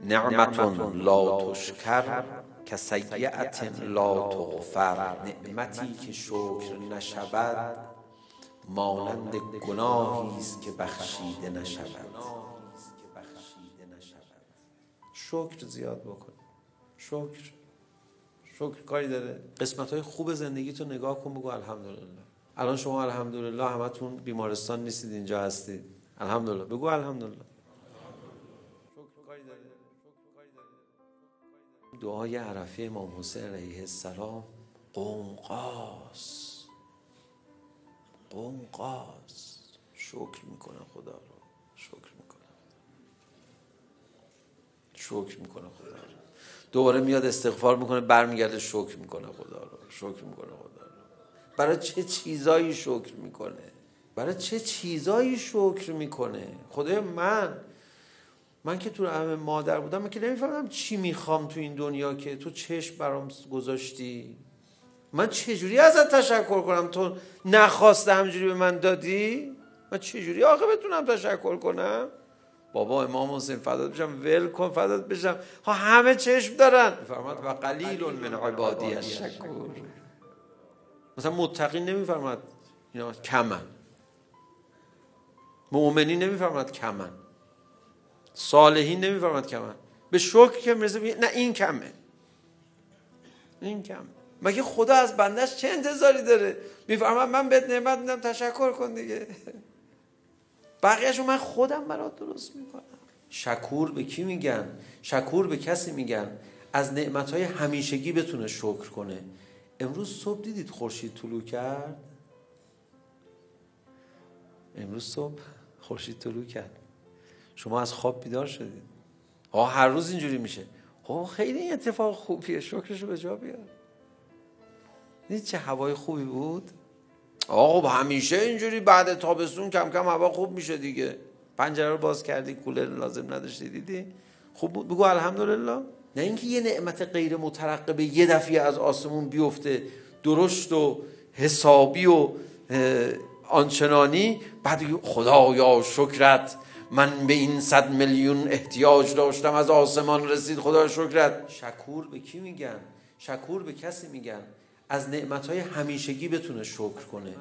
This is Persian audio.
نعمت لا تشکر کسیئة لا تغفر. نعمتی که شکر نشود مانند گناهی است که بخشیده نشود. شکر زیاد بکن. شکر کاری داره. قسمت‌های خوب زندگی تو نگاه کن، بگو الحمدلله. الان شما الحمدلله همتون بیمارستان نیستید، اینجا هستید. الحمدلله بگو الحمدلله. شکر کاری داره. دعای عرفه امام حسین علیه السلام قومقاس شکر میکنه خدا رو، شکر میکنه خدا رو. دوباره میاد استغفار میکنه، برمیگرده شکر میکنه خدا رو. برای چه چیزایی شکر میکنه؟ خدای من که تو رحم مادر بودم، من که نمیفهمم چی میخوام تو این دنیا که تو چشم برام گذاشتی. من چجوری ازت تشکر کنم؟ تو نخواسته همجوری به من دادی. من چجوری آخه بتونم تشکر کنم؟ بابا امام حسین فدات بشم، ول کن فدات بشم، همه چشم دارن. فرماد و قلیل من عبادی الشکور. مثلا متقی نمیفرماد اینا کمن، مؤمنین نمیفرماد کمن، صالحین نمیفرماد کمن. به شکر که میرسه نه این کمه. مگه خدا از بندش چه انتظاری داره؟ میفرماد من بهت نعمت میدم تشکر کن دیگه، بقیه‌شو من خودم برات درست میکنم. شکور به کی میگن؟ شکور به کسی میگن از نعمتهای همیشگی بتونه شکر کنه. امروز صبح دیدید خورشید طلوع کرد؟ شما از خواب بیدار شدید؟ هر روز اینجوری میشه. خیلی این اتفاق خوبیه، شکرشو به جا بیار. دیدید چه هوای خوبی بود؟ همیشه اینجوری بعد تابستون کم کم هوا خوب میشه دیگه. پنجره رو باز کردی، کولر لازم نداشتی، دیدی خوب بود، بگو الحمدلله. نه اینکه یه نعمت غیر مترقبه یه دفعه از آسمون بیفته درشت و حسابی و آنچنانی، بعد خدایا شکرت، من به این 100 میلیون احتیاج داشتم از آسمان رسید، خدا شکرت. شکور به کی میگن؟ شکور به کسی میگن از نعمتهای همیشگی بتونه شکر کنه.